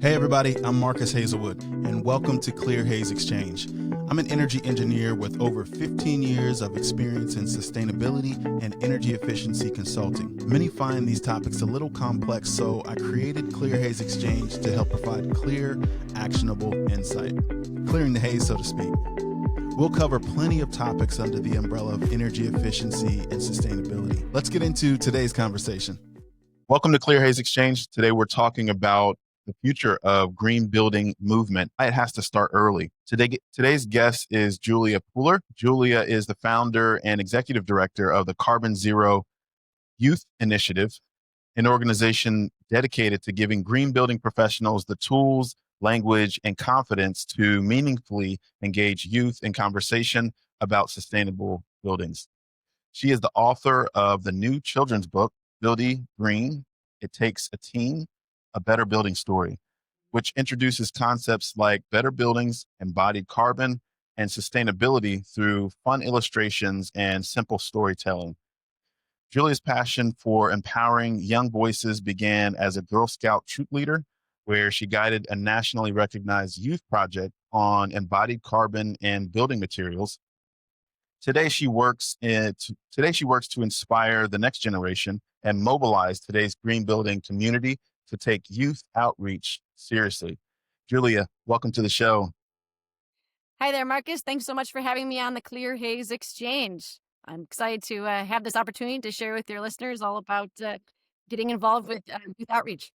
Hey everybody, I'm Marcus Hazelwood, and welcome to Clear Haze Exchange. I'm an energy engineer with over 15 years of experience in sustainability and energy efficiency consulting. Many find these topics a little complex, so I created Clear Haze Exchange to help provide clear, actionable insight, clearing the haze, so to speak. We'll cover plenty of topics under the umbrella of energy efficiency and sustainability. Let's get into today's conversation. Welcome to Clear Haze Exchange. Today we're talking about the future of green building movement. It has to start early. Today's guest is Julia Pooler. Julia is the founder and executive director of the Carbon Zero Youth Initiative, an organization dedicated to giving green building professionals the tools, language, and confidence to meaningfully engage youth in conversation about sustainable buildings. She is the author of the new children's book, Buildy Green. It Takes a Team, a Better Building Story, which introduces concepts like better buildings, embodied carbon, and sustainability through fun illustrations and simple storytelling. Julia's passion for empowering young voices began as a Girl Scout troop leader, where she guided a nationally recognized youth project on embodied carbon and building materials. Today she works to inspire the next generation and mobilize today's green building community to take youth outreach seriously. Julia, welcome to the show. Hi there, Marcus. Thanks so much for having me on the Clear Haze Exchange. I'm excited to have this opportunity to share with your listeners all about getting involved with youth outreach.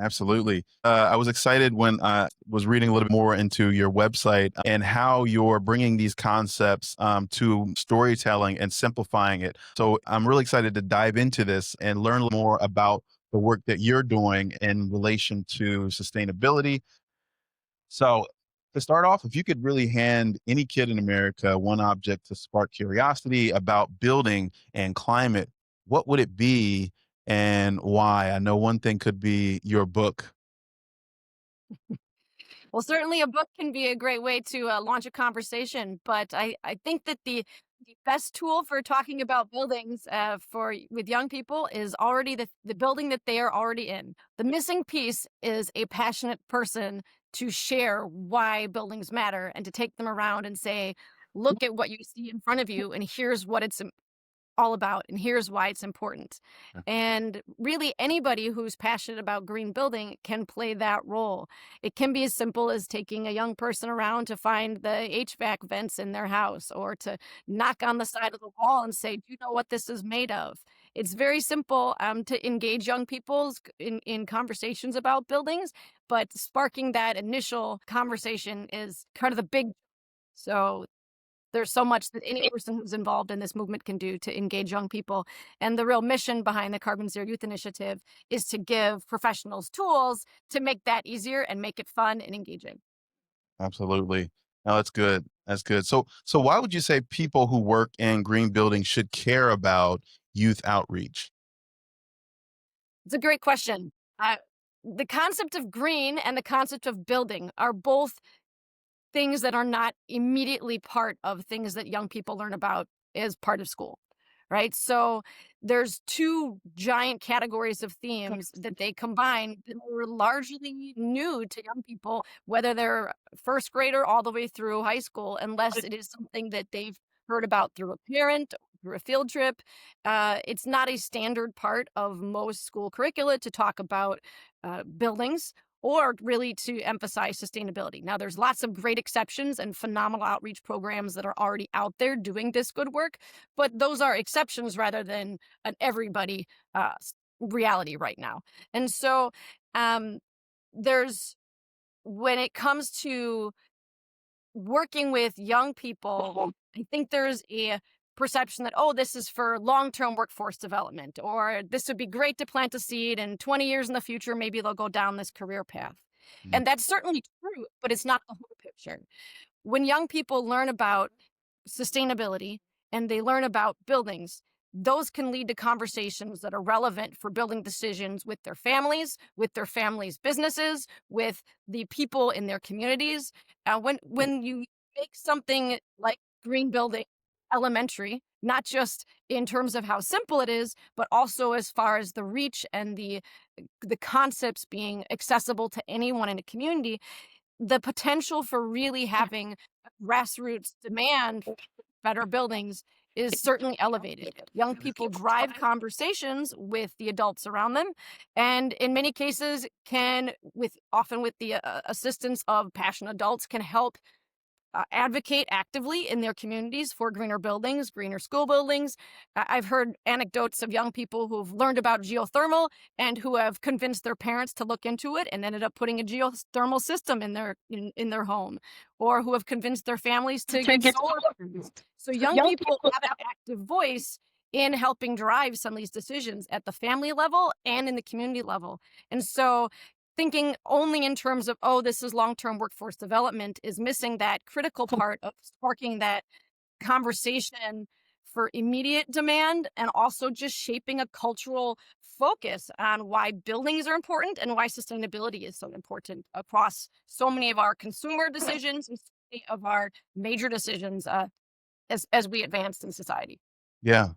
Absolutely. I was excited when I was reading a little bit more into your website and how you're bringing these concepts to storytelling and simplifying it. So I'm really excited to dive into this and learn more about the work that you're doing in relation to sustainability. So to start off, if you could really hand any kid in America one object to spark curiosity about building and climate, what would it be and why? I know one thing could be your book. Well, certainly a book can be a great way to launch a conversation, but I think that the best tool for talking about buildings with young people is already the building that they are already in. The missing piece is a passionate person to share why buildings matter and to take them around and say, look at what you see in front of you, and here's what it's all about, and here's why it's important. Yeah. And really, anybody who's passionate about green building can play that role. It can be as simple as taking a young person around to find the HVAC vents in their house, or to knock on the side of the wall and say, do you know what this is made of? It's very simple to engage young people in conversations about buildings, but sparking that initial conversation is kind of the big. So there's so much that any person who's involved in this movement can do to engage young people. And the real mission behind the Carbon Zero Youth Initiative is to give professionals tools to make that easier and make it fun and engaging. Absolutely. No, that's good. That's good. So why would you say people who work in green buildings should care about youth outreach? It's a great question. The concept of green and the concept of building are both things that are not immediately part of things that young people learn about as part of school, right? So there's two giant categories of themes that they combine that were largely new to young people, whether they're first grader all the way through high school, unless it is something that they've heard about through a parent or through a field trip. It's not a standard part of most school curricula to talk about buildings or really to emphasize sustainability. Now, there's lots of great exceptions and phenomenal outreach programs that are already out there doing this good work, but those are exceptions rather than an everybody reality right now. And so um, there's, when it comes to working with young people, I think there's a perception that, oh, this is for long-term workforce development, or this would be great to plant a seed and 20 years in the future, maybe they'll go down this career path. Mm. And that's certainly true, but it's not the whole picture. When young people learn about sustainability and they learn about buildings, those can lead to conversations that are relevant for building decisions with their families' businesses, with the people in their communities. When you make something like green building elementary, not just in terms of how simple it is, but also as far as the reach and the concepts being accessible to anyone in a community, the potential for really having grassroots demand for better buildings is certainly elevated. Young people drive conversations with the adults around them, and in many cases can, often with the assistance of passionate adults, can help advocate actively in their communities for greener buildings, greener school buildings. I've heard anecdotes of young people who've learned about geothermal and who have convinced their parents to look into it and ended up putting a geothermal system in their home, or who have convinced their families to get solar panels. So young people have an active voice in helping drive some of these decisions at the family level and in the community level. And so thinking only in terms of, oh, this is long-term workforce development is missing that critical part of sparking that conversation for immediate demand, and also just shaping a cultural focus on why buildings are important and why sustainability is so important across so many of our consumer decisions and so many of our major decisions as we advance in society. Yeah.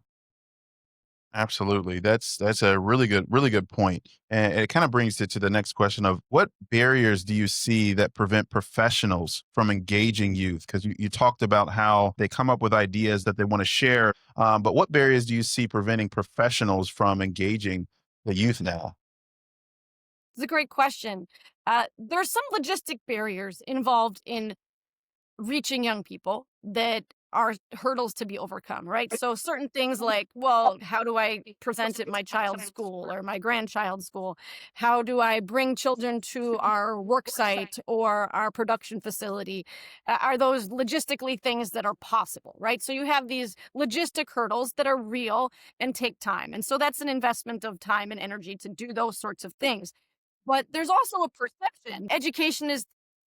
Absolutely. That's a really good point. And it kind of brings it to the next question of what barriers do you see that prevent professionals from engaging youth? Because you talked about how they come up with ideas that they want to share. But what barriers do you see preventing professionals from engaging the youth now? It's a great question. There's some logistic barriers involved in reaching young people that are hurdles to be overcome, right? So certain things like, well, how do I present at my child's school or my grandchild's school? How do I bring children to our work site or our production facility? Are those logistically things that are possible, right? So you have these logistic hurdles that are real and take time. And so that's an investment of time and energy to do those sorts of things. But there's also a perception. Education is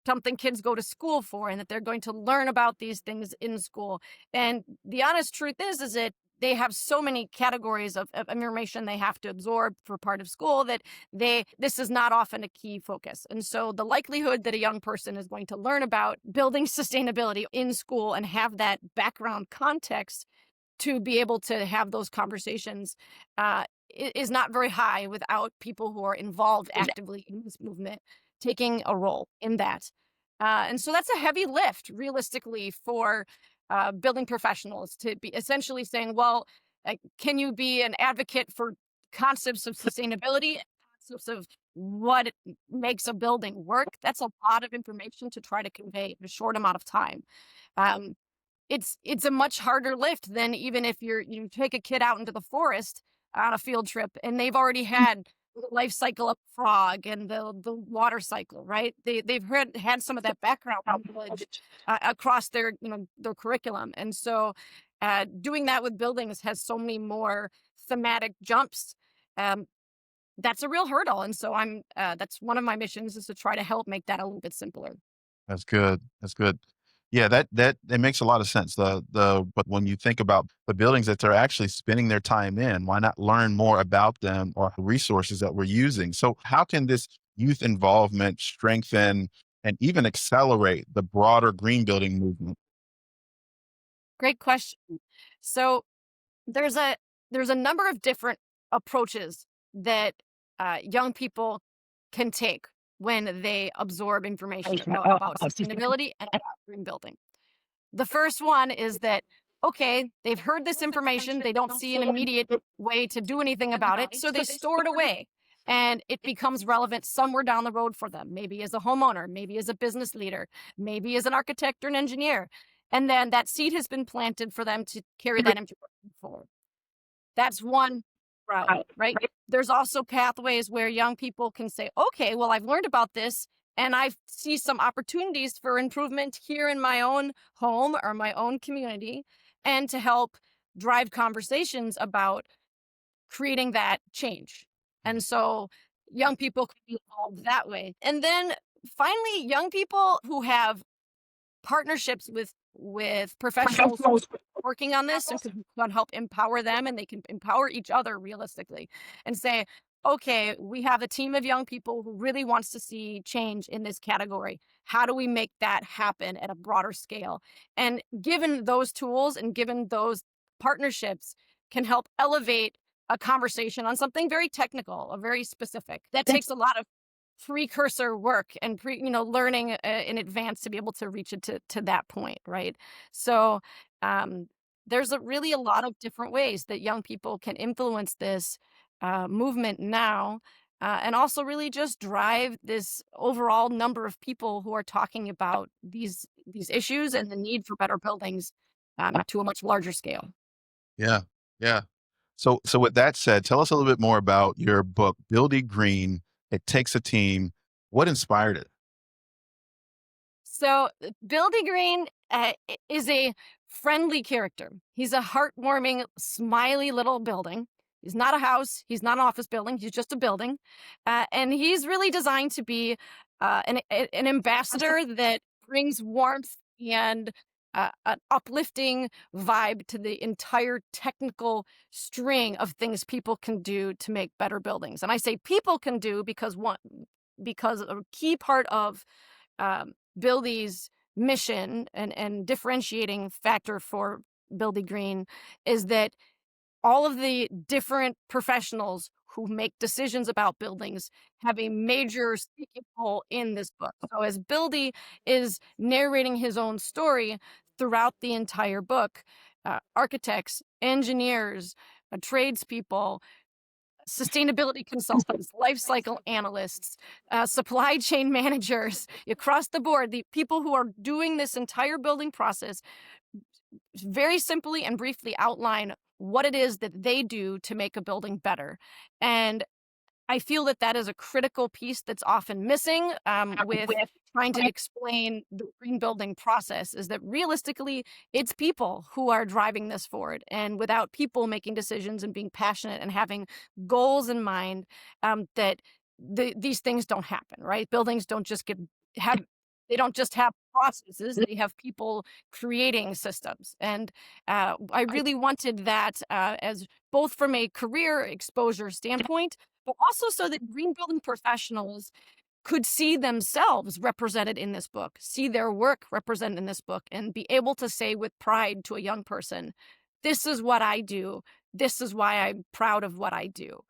something kids go to school for, and that they're going to learn about these things in school. And the honest truth is that they have so many categories of information they have to absorb for part of school that this is not often a key focus. And so the likelihood that a young person is going to learn about building sustainability in school and have that background context to be able to have those conversations is not very high without people who are involved actively in this movement taking a role in that. And so that's a heavy lift, realistically, for building professionals to be essentially saying, well, can you be an advocate for concepts of sustainability, concepts of what makes a building work? That's a lot of information to try to convey in a short amount of time. Um, it's a much harder lift than even if you take a kid out into the forest on a field trip and they've already had the life cycle of a frog and the water cycle, right? They've had some of that background knowledge across their curriculum. And so doing that with buildings has so many more thematic jumps. Um, that's a real hurdle. And so that's one of my missions, is to try to help make that a little bit simpler. That's good. That's good. Yeah, that it makes a lot of sense. But when you think about the buildings that they're actually spending their time in, why not learn more about them or the resources that we're using? So how can this youth involvement strengthen and even accelerate the broader green building movement? Great question. So there's a there's a number of different approaches that young people can take when they absorb information about sustainability and about green building. The first one is that, okay, they've heard this information, they don't see an immediate way to do anything about it, so they store it away. And it becomes relevant somewhere down the road for them, maybe as a homeowner, maybe as a business leader, maybe as an architect or an engineer. And then that seed has been planted for them to carry that information forward. That's one route, right? There's also pathways where young people can say, okay, well, I've learned about this and I see some opportunities for improvement here in my own home or my own community, and to help drive conversations about creating that change. And so young people can be involved that way. And then finally, young people who have partnerships with professionals working on this and can help empower them, and they can empower each other realistically and say, okay, we have a team of young people who really wants to see change in this category. How do we make that happen at a broader scale? And given those tools and given those partnerships can help elevate a conversation on something very technical or very specific. That takes a lot of precursor work and learning in advance to be able to reach it to that point, right? So um, there's really a lot of different ways that young people can influence this movement now, and also really just drive this overall number of people who are talking about these issues and the need for better buildings to a much larger scale. Yeah. Yeah. So with that said, tell us a little bit more about your book, Buildy Green. It takes a team. What inspired it? So, Buildy Green is a friendly character. He's a heartwarming, smiley little building. He's not a house. He's not an office building. He's just a building, and he's really designed to be an ambassador that brings warmth and an uplifting vibe to the entire technical string of things people can do to make better buildings. And I say people can do because a key part of Buildy's mission and differentiating factor for Buildy Green is that all of the different professionals who make decisions about buildings have a major speaking role in this book. So as Buildy is narrating his own story throughout the entire book, architects, engineers, tradespeople, sustainability consultants, life cycle analysts, supply chain managers, across the board, the people who are doing this entire building process very simply and briefly outline what it is that they do to make a building better. And I feel that that is a critical piece that's often missing with trying to explain the green building process is that realistically, it's people who are driving this forward. And without people making decisions and being passionate and having goals in mind, that these things don't happen, right? Buildings don't just have, they don't just have processes, they have people creating systems. And I really wanted that as both from a career exposure standpoint, but also so that green building professionals could see themselves represented in this book, see their work represented in this book, and be able to say with pride to a young person, this is what I do. This is why I'm proud of what I do.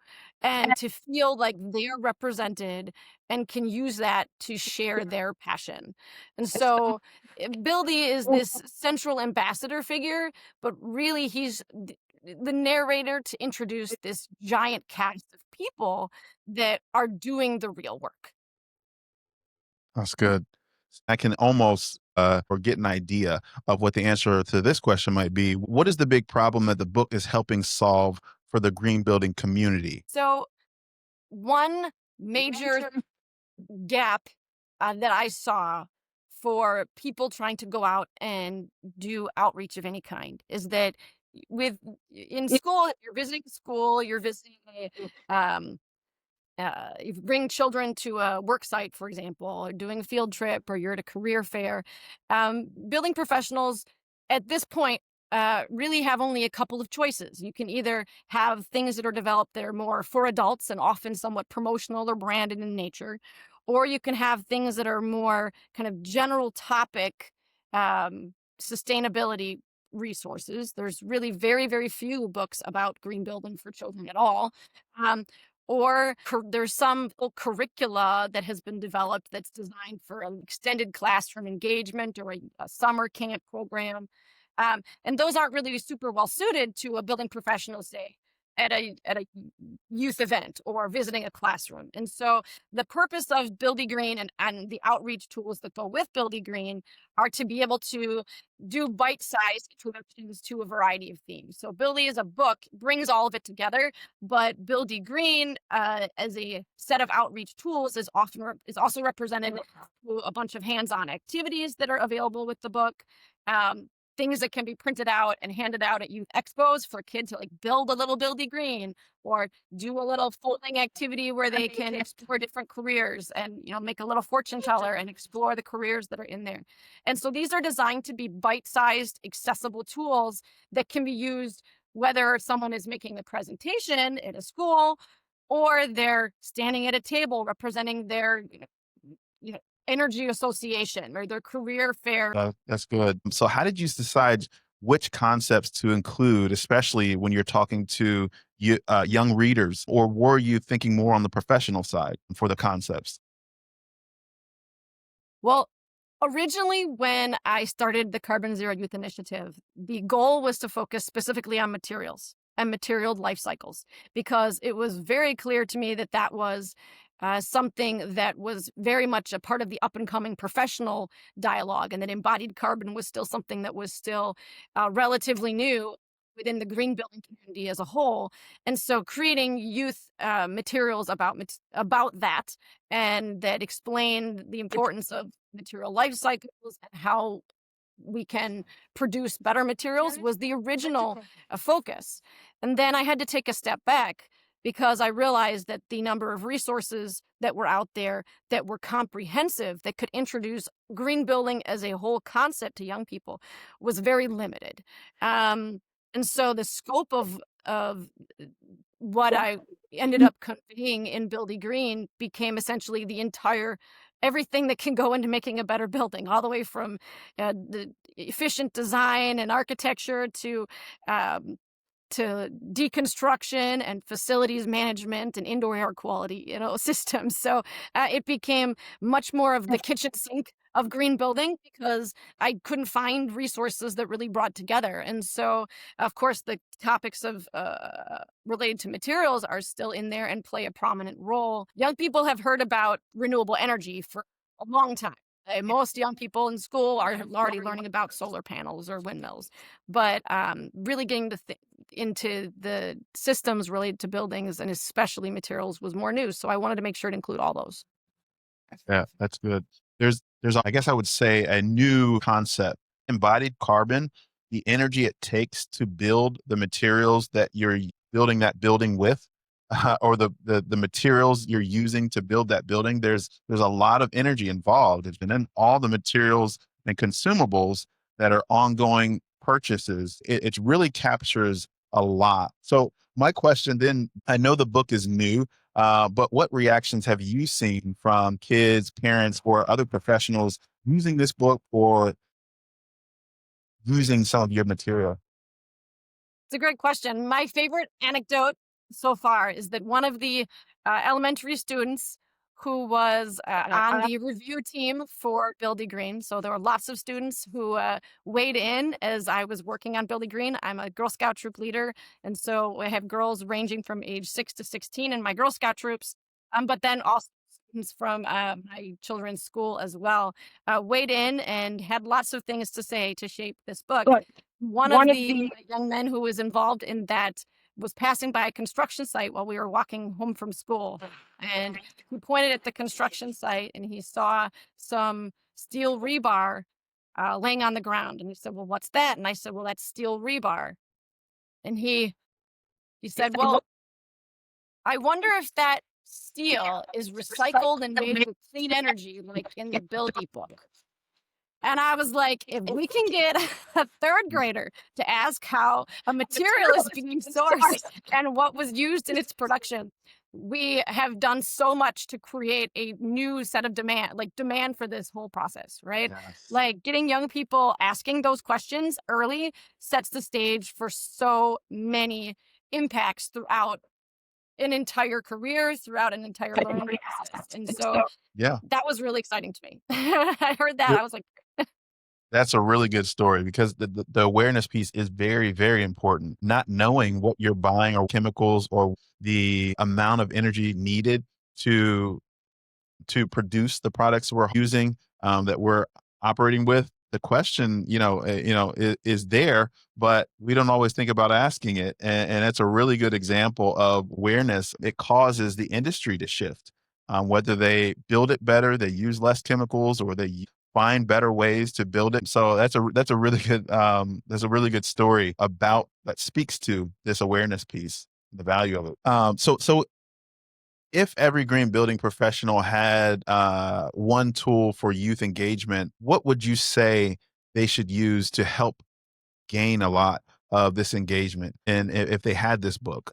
And to feel like they're represented and can use that to share their passion. And so Buildy is this central ambassador figure, but really he's the narrator to introduce this giant cast of people that are doing the real work. That's good. I can almost or get an idea of what the answer to this question might be. What is the big problem that the book is helping solve for the green building community? So, one major gap that I saw for people trying to go out and do outreach of any kind is that with in school, if you're visiting school, you're visiting um, you bring children to a work site, for example, or doing a field trip, or you're at a career fair. Building professionals at this point really have only a couple of choices. You can either have things that are developed that are more for adults and often somewhat promotional or branded in nature, or you can have things that are more kind of general topic sustainability resources. There's really very, very few books about green building for children at all. Um, or there's some curricula that has been developed that's designed for an extended classroom engagement or a summer camp program. And those aren't really super well suited to a building professional, say, at a youth event or visiting a classroom. And so the purpose of Buildy Green and the outreach tools that go with Buildy Green are to be able to do bite-sized introductions to a variety of themes. So Buildy as a book brings all of it together, but Buildy Green as a set of outreach tools is also represented through a bunch of hands-on activities that are available with the book. Things that can be printed out and handed out at youth expos for kids to like build a little Buildy Green or do a little folding activity where they can explore different careers and make a little fortune teller and explore the careers that are in there. And so these are designed to be bite-sized, accessible tools that can be used whether someone is making a presentation at a school or they're standing at a table representing their you know, energy association or their career fair. That's good. So, how did you decide which concepts to include, especially when you're talking to young readers, or were you thinking more on the professional side for the concepts? Well, originally, when I started the Carbon Zero Youth Initiative, the goal was to focus specifically on materials and material life cycles because it was very clear to me that that was something that was very much a part of the up and coming professional dialogue, and that embodied carbon was still something that was still relatively new within the green building community as a whole. And so creating youth materials about that, and that explain the importance of material life cycles and how we can produce better materials was the original focus. And then I had to take a step back because I realized that the number of resources that were out there that were comprehensive, that could introduce green building as a whole concept to young people, was very limited. Um, and so the scope of what I ended up conveying in Buildy Green became essentially the entire everything that can go into making a better building, all the way from the efficient design and architecture um, to deconstruction and facilities management and indoor air quality, systems. So it became much more of the kitchen sink of green building because I couldn't find resources that really brought together. And so, of course, the topics of related to materials are still in there and play a prominent role. Young people have heard about renewable energy for a long time. Most young people in school are already learning about solar panels or windmills, but really getting to into the systems related to buildings and especially materials was more new. So I wanted to make sure to include all those. Yeah, that's good. There's I guess I would say a new concept, embodied carbon, the energy it takes to build the materials that you're building that building with, or the materials you're using to build that building. There's a lot of energy involved, and then all the materials and consumables that are ongoing purchases. It really captures a lot. So my question then, I know the book is new, but what reactions have you seen from kids, parents, or other professionals using this book or using some of your material? It's a great question. My favorite anecdote so far is that one of the elementary students who was on the review team for Buildy Green, so there were lots of students who weighed in as I was working on Buildy Green. I'm a Girl Scout troop leader, and so I have girls ranging from age 6 to 16 in my Girl Scout troops, but then also students from my children's school as well weighed in and had lots of things to say to shape this book. One of the young men who was involved in that was passing by a construction site while we were walking home from school. And he pointed at the construction site and he saw some steel rebar laying on the ground. And he said, "Well, what's that?" And I said, "Well, that's steel rebar." And he said, "Well, I wonder if that steel is recycled and made with clean energy, like in the Buildy book." And I was like, if we can get a third grader to ask how a material is being sourced and what was used in its production, we have done so much to create a new set of demand for this whole process, right? Yes. Like getting young people asking those questions early sets the stage for so many impacts throughout an entire career, throughout an entire learning process. And so Yeah. that was really exciting to me. I heard that. I was like, That's a really good story because the awareness piece is very, very important. Not knowing what you're buying or chemicals or the amount of energy needed to produce the products we're using, that we're operating with. The question, is there, but we don't always think about asking it. And it's a really good example of awareness. It causes the industry to shift, whether they build it better, they use less chemicals, or they find better ways to build it. So that's a really good story about that speaks to this awareness piece, the value of it. So if every green building professional had one tool for youth engagement, what would you say they should use to help gain a lot of this engagement? And if they had this book?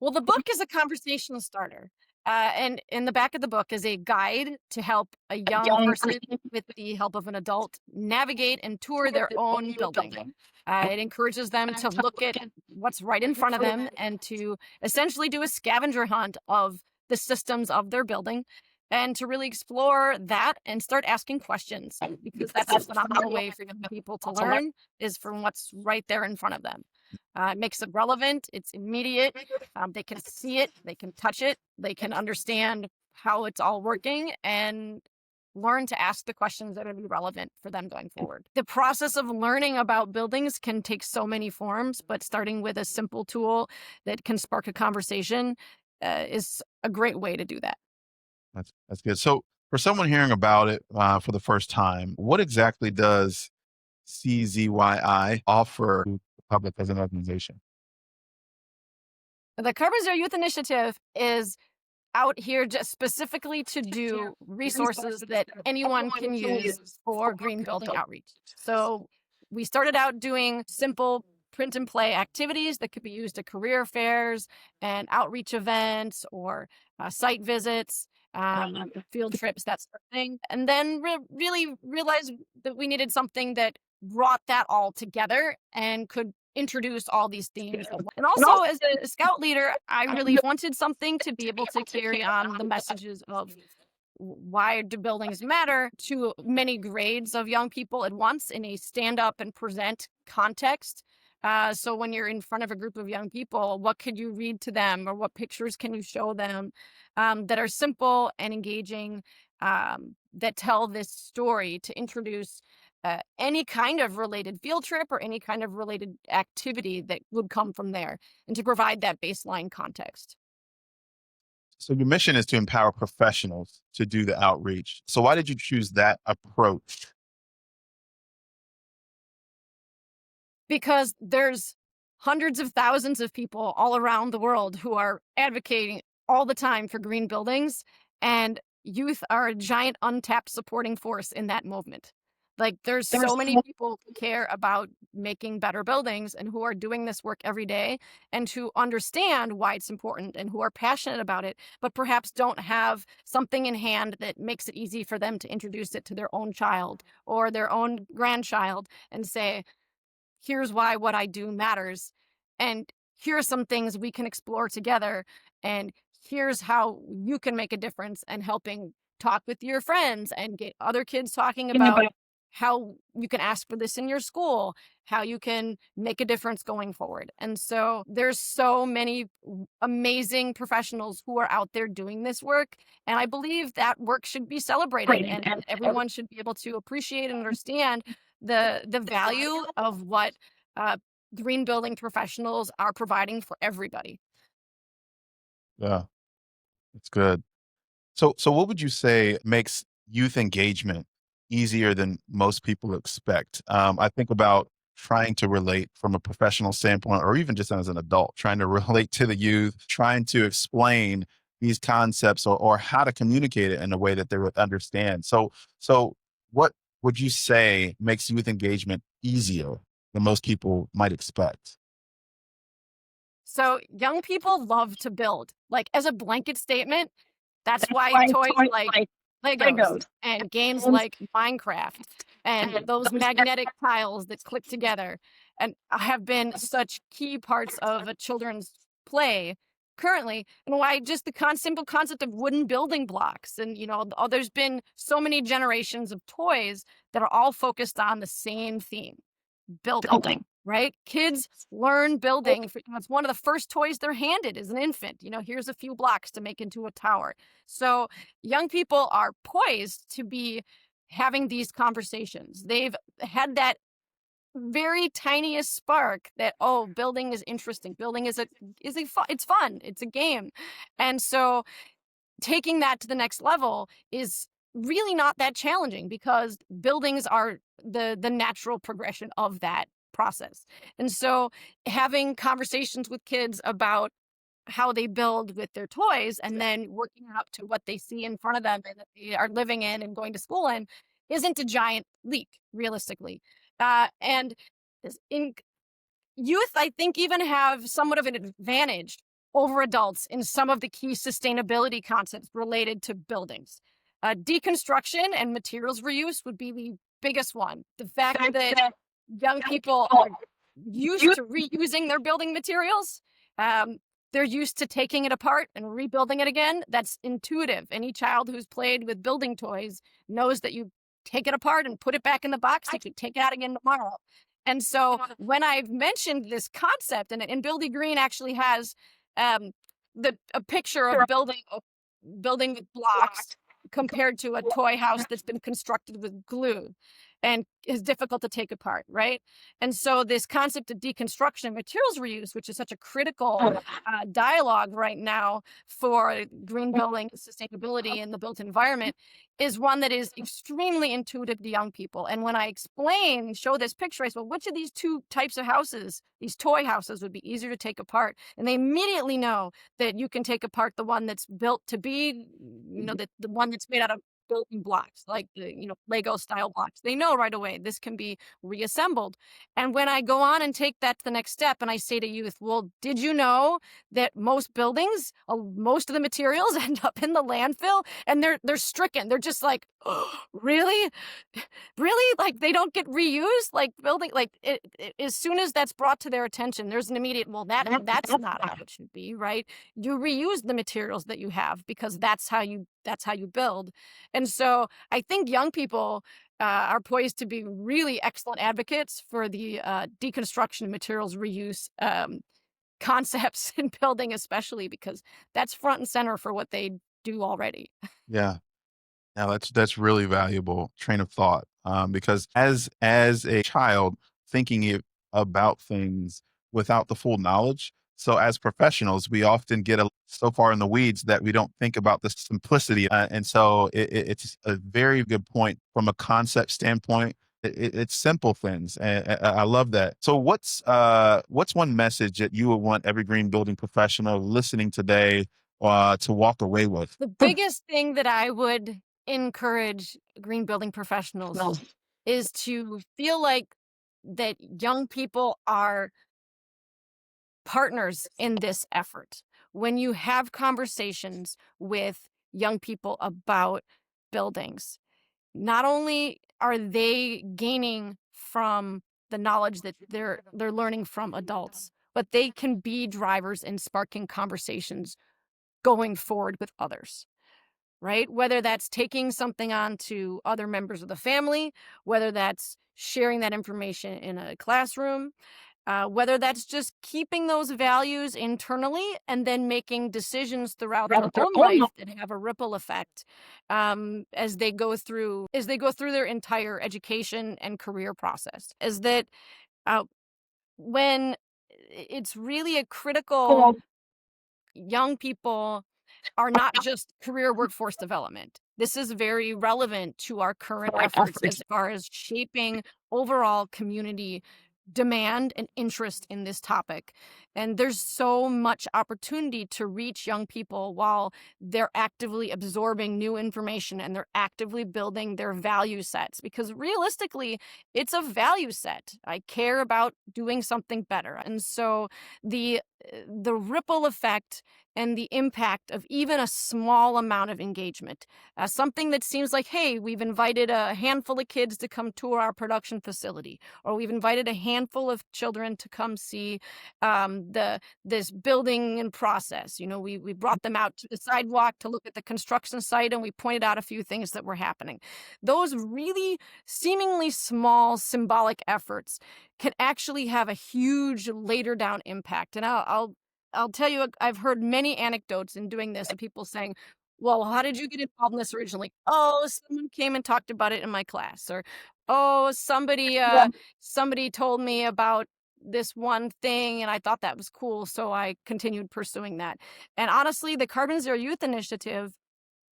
Well, the book is a conversational starter. And in the back of the book is a guide to help a young person, with the help of an adult, navigate and tour their own building. It encourages them to look at what's right in front of them and to essentially do a scavenger hunt of the systems of their building and to really explore that and start asking questions, because that's a phenomenal way for young people to learn, is from what's right there in front of them. It makes it relevant. It's immediate. They can see it. They can touch it. They can understand how it's all working and learn to ask the questions that are be relevant for them going forward. The process of learning about buildings can take so many forms, but starting with a simple tool that can spark a conversation is a great way to do that. That's good. So for someone hearing about it for the first time, what exactly does CZYI offer to the public as an organization? The Carbon Zero Youth Initiative is out here just specifically to do resources that anyone can use for green building outreach. So we started out doing simple print and play activities that could be used at career fairs and outreach events or site visits, field trips, that sort of thing. And then really realized that we needed something that brought that all together and could introduce all these themes. And also, as a scout leader, I really wanted something to be able to carry on the messages of why do buildings matter to many grades of young people at once in a stand up and present context. So when you're in front of a group of young people, what could you read to them, or what pictures can you show them that are simple and engaging, that tell this story to introduce any kind of related field trip or any kind of related activity that would come from there, and to provide that baseline context. So your mission is to empower professionals to do the outreach. So why did you choose that approach? Because there's hundreds of thousands of people all around the world who are advocating all the time for green buildings, and youth are a giant untapped supporting force in that movement. Like, there's so many people who care about making better buildings and who are doing this work every day and who understand why it's important and who are passionate about it, but perhaps don't have something in hand that makes it easy for them to introduce it to their own child or their own grandchild and say, here's why what I do matters. And here are some things we can explore together. And here's how you can make a difference, and helping talk with your friends and get other kids talking about how you can ask for this in your school, how you can make a difference going forward. And so there's so many amazing professionals who are out there doing this work. And I believe that work should be celebrated, and everyone should be able to appreciate and understand the value of what uh, green building professionals are providing for everybody. Yeah, that's good. So what would you say makes youth engagement easier than most people expect? I think about trying to relate from a professional standpoint, or even just as an adult, trying to relate to the youth, trying to explain these concepts, or how to communicate it in a way that they would understand. So what would you say makes youth engagement easier than most people might expect? So young people love to build. Like, as a blanket statement, that's why toys like Legos and games like Minecraft and those magnetic tiles that click together and have been such key parts of a children's play currently, and why just the simple concept of wooden building blocks. And there's been so many generations of toys that are all focused on the same theme: building. Right? Kids learn building. It's one of the first toys they're handed as an infant. Here's a few blocks to make into a tower. So young people are poised to be having these conversations. They've had very tiniest spark that, oh, building is interesting. Building it's fun. It's a game. And so taking that to the next level is really not that challenging, because buildings are the natural progression of that process. And so having conversations with kids about how they build with their toys, and then working up to what they see in front of them and that they are living in and going to school in, isn't a giant leap, realistically. And in youth, I think, even have somewhat of an advantage over adults in some of the key sustainability concepts related to buildings. Deconstruction and materials reuse would be the biggest one. The fact that young people are used to reusing their building materials. Um, they're used to taking it apart and rebuilding it again. That's intuitive. Any child who's played with building toys knows that you take it apart and put it back in the box. You can take it out again tomorrow. And so when I've mentioned this concept, and Buildy Green actually has um, a picture of building with blocks compared to a toy house that's been constructed with glue and is difficult to take apart, right? And so this concept of deconstruction and materials reuse, which is such a critical dialogue right now for green building sustainability in the built environment, is one that is extremely intuitive to young people. And when I show this picture, I say, well, which of these two types of houses, these toy houses, would be easier to take apart? And they immediately know that you can take apart the one that's built to be, the one that's made out of building blocks, like the, Lego style blocks. They know right away this can be reassembled. And when I go on and take that to the next step and I say to youth, well, did you know that most buildings, most of the materials end up in the landfill, and they're stricken. They're just like, oh, really? Really? Like they don't get reused? Like building, like as soon as that's brought to their attention, there's an immediate, well, that's not how it should be, right? You reuse the materials that you have because that's how you build. And so I think young people are poised to be really excellent advocates for the deconstruction and materials reuse concepts in building, especially because that's front and center for what they do already. Yeah. Yeah, that's really valuable train of thought, because as a child, thinking about things without the full knowledge. So as professionals, we often get so far in the weeds that we don't think about the simplicity. And so it's a very good point from a concept standpoint. It's simple things, and I love that. So what's one message that you would want every green building professional listening today to walk away with? The biggest thing that I would encourage green building professionals is to feel like that young people are partners in this effort. When you have conversations with young people about buildings, not only are they gaining from the knowledge that they're learning from adults, but they can be drivers in sparking conversations going forward with others, right? Whether that's taking something on to other members of the family, whether that's sharing that information in a classroom, whether that's just keeping those values internally and then making decisions throughout their own life that have a ripple effect as they go through their entire education and career process. Is that when it's really a critical, young people are not just career workforce development. This is very relevant to our current efforts as far as shaping overall community demand and interest in this topic. And there's so much opportunity to reach young people while they're actively absorbing new information and they're actively building their value sets, because realistically, it's a value set. I care about doing something better. And so the ripple effect and the impact of even a small amount of engagement, something that seems like, hey, we've invited a handful of kids to come tour our production facility, or we've invited a handful of children to come see this building in process. We brought them out to the sidewalk to look at the construction site, and we pointed out a few things that were happening. Those really seemingly small symbolic efforts can actually have a huge later down impact. And I'll tell you, I've heard many anecdotes in doing this of people saying, well, how did you get involved in this originally? Oh, someone came and talked about it in my class. Or, oh, somebody told me about this one thing and I thought that was cool, so I continued pursuing that. And honestly, the Carbon Zero Youth Initiative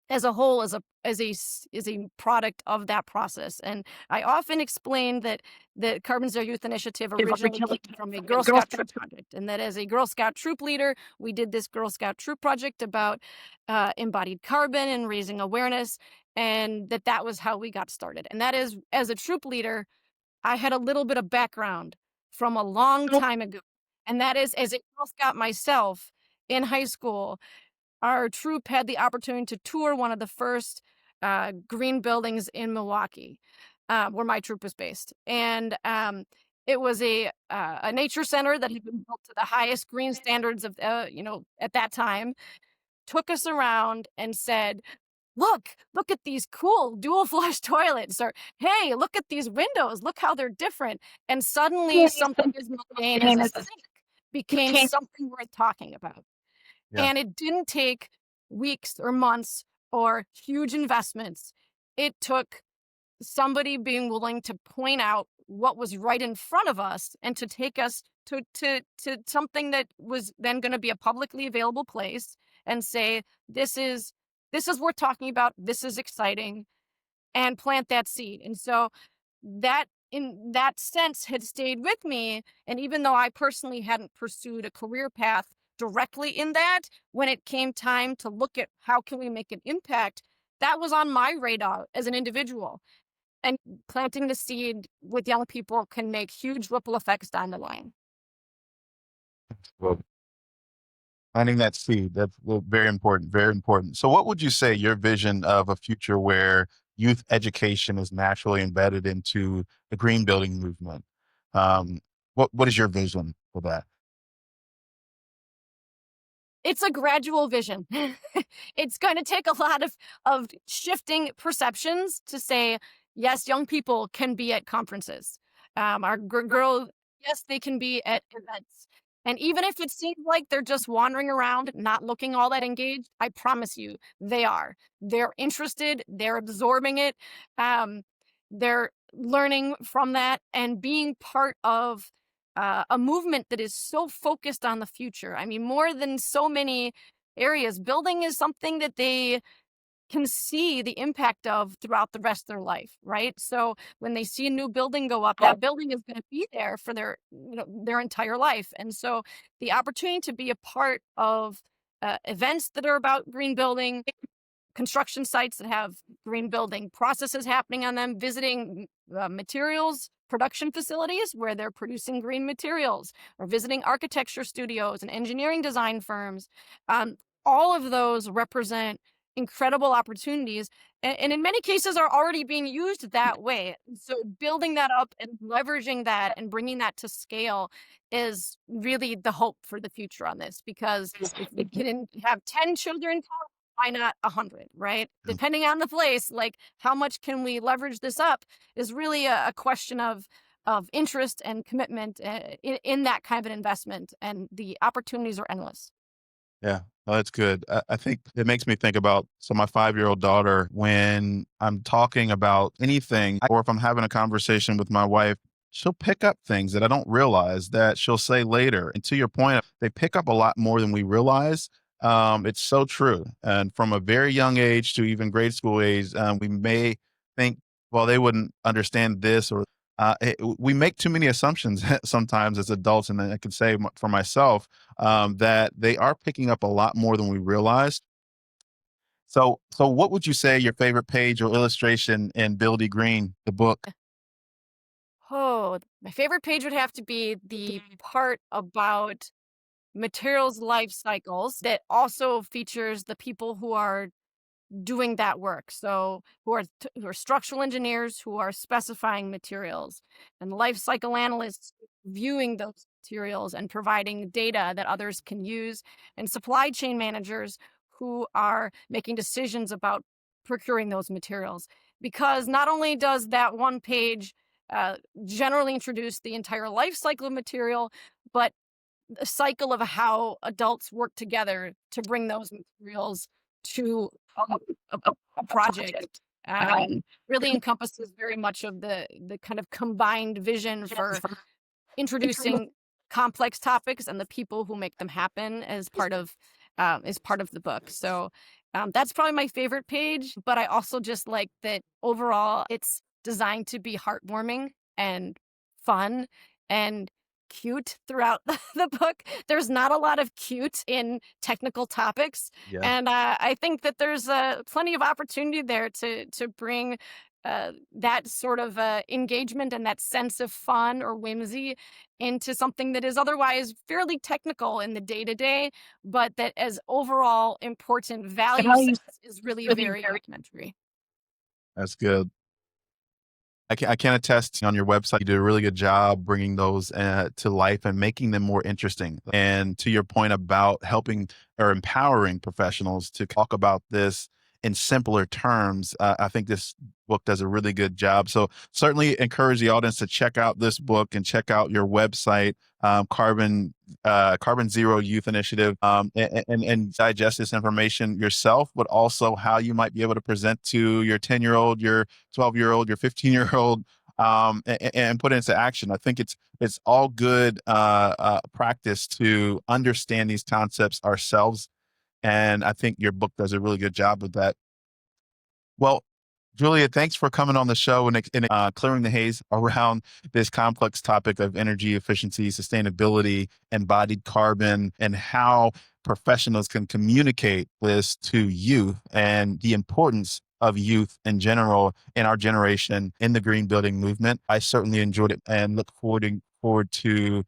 as a whole is a product of that process. And I often explain that the Carbon Zero Youth Initiative originally came from a Girl Scout troop project, and that as a Girl Scout troop leader, we did this Girl Scout troop project about embodied carbon and raising awareness, and that was how we got started. And that is, as a troop leader, I had a little bit of background from a long time ago, and that is, as a Girl Scout myself, in high school, our troop had the opportunity to tour one of the first green buildings in Milwaukee, where my troop was based. And it was a nature center that had been built to the highest green standards of, at that time. Took us around and said, look at these cool dual flush toilets, or hey, look at these windows, look how they're different. And suddenly something as mundane as a sink became something worth talking about. Yeah. And it didn't take weeks or months or huge investments. It took somebody being willing to point out what was right in front of us and to take us to something that was then going to be a publicly available place and say, this is worth talking about, this is exciting, and plant that seed. And so that, in that sense, had stayed with me. And even though I personally hadn't pursued a career path directly in that, when it came time to look at how can we make an impact, that was on my radar as an individual. And planting the seed with young people can make huge ripple effects down the line. Well, planting that seed, that's very important, very important. So what would you say your vision of a future where youth education is naturally embedded into the green building movement? Um, what is your vision for that? It's a gradual vision. It's going to take a lot of shifting perceptions to say, yes, young people can be at conferences. Our girl, yes, they can be at events. And even if it seems like they're just wandering around, not looking all that engaged, I promise you, they are. They're interested, they're absorbing it, um, they're learning from that and being part of a movement that is so focused on the future. I mean, more than so many areas, building is something that they can see the impact of throughout the rest of their life, right? So when they see a new building go up, that building is going to be there for their entire life. And so the opportunity to be a part of events that are about green building, construction sites that have green building processes happening on them, visiting materials production facilities where they're producing green materials, or visiting architecture studios and engineering design firms. Um, all of those represent incredible opportunities, and in many cases are already being used that way. So building that up and leveraging that and bringing that to scale is really the hope for the future on this, because if we can have 10 children, why not 100, right? Depending on the place, like how much can we leverage this up is really a question of interest and commitment in that kind of an investment, and the opportunities are endless. Yeah, oh, that's good. I think it makes me think about so my 5-year-old daughter, when I'm talking about anything, or if I'm having a conversation with my wife, she'll pick up things that I don't realize that she'll say later. And to your point, they pick up a lot more than we realize. It's so true. And from a very young age to even grade school age, we may think, well, they wouldn't understand this, or we make too many assumptions sometimes as adults. And I can say for myself, that they are picking up a lot more than we realized. So what would you say your favorite page or illustration in Buildy Green, the book? Oh, my favorite page would have to be the part about materials life cycles that also features the people who are doing that work. So who are structural engineers who are specifying materials, and life cycle analysts viewing those materials and providing data that others can use, and supply chain managers who are making decisions about procuring those materials. Because not only does that one page uh, generally introduce the entire life cycle of material, but the cycle of how adults work together to bring those materials to a project really encompasses very much of the kind of combined vision for introducing complex topics and the people who make them happen as part of the book. So that's probably my favorite page. But I also just like that overall it's designed to be heartwarming and fun and cute throughout the book. There's not a lot of cute in technical topics, Yeah. and I think that there's plenty of opportunity there to bring that sort of engagement and that sense of fun or whimsy into something that is otherwise fairly technical in the day to day, but that as overall important value sets is really very documentary. That's good. I can attest on your website, you did a really good job bringing those to life and making them more interesting. And to your point about helping or empowering professionals to talk about this in simpler terms, I think this book does a really good job. So certainly encourage the audience to check out this book and check out your website, Carbon Zero Youth Initiative, and digest this information yourself, but also how you might be able to present to your 10-year-old, your 12-year-old, your 15-year-old, and put it into action. I think it's all good practice to understand these concepts ourselves. And I think your book does a really good job of that. Well, Julia, thanks for coming on the show and clearing the haze around this complex topic of energy efficiency, sustainability, embodied carbon, and how professionals can communicate this to youth and the importance of youth in general in our generation in the green building movement. I certainly enjoyed it and look forward to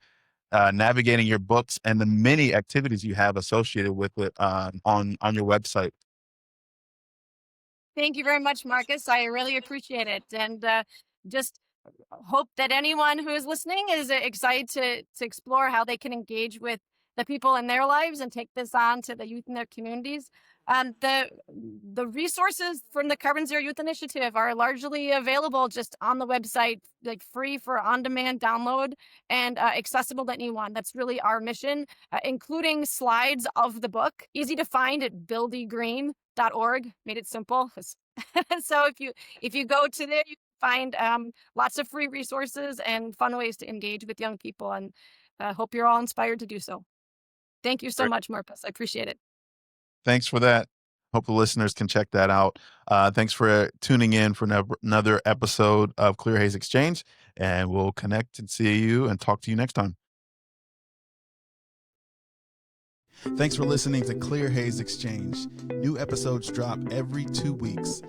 navigating your books and the many activities you have associated with it on your website. Thank you very much, Marcus. I really appreciate it. And just hope that anyone who is listening is excited to explore how they can engage with the people in their lives and take this on to the youth in their communities. The resources from the Carbon Zero Youth Initiative are largely available just on the website, like free for on-demand download and accessible to anyone. That's really our mission, including slides of the book, easy to find at buildygreen.org. Made it simple. So if you go to there, you find lots of free resources and fun ways to engage with young people, and hope you're all inspired to do so. Thank you so much, Marcus. I appreciate it. Thanks for that. Hope the listeners can check that out. Thanks for tuning in for another episode of Clear Haze Exchange, and we'll connect and see you and talk to you next time. Thanks for listening to Clear Haze Exchange. New episodes drop every 2 weeks.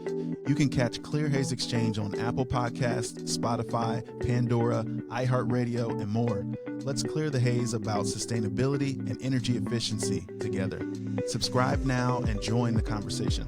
You can catch Clear Haze Exchange on Apple Podcasts, Spotify, Pandora, iHeartRadio, and more. Let's clear the haze about sustainability and energy efficiency together. Subscribe now and join the conversation.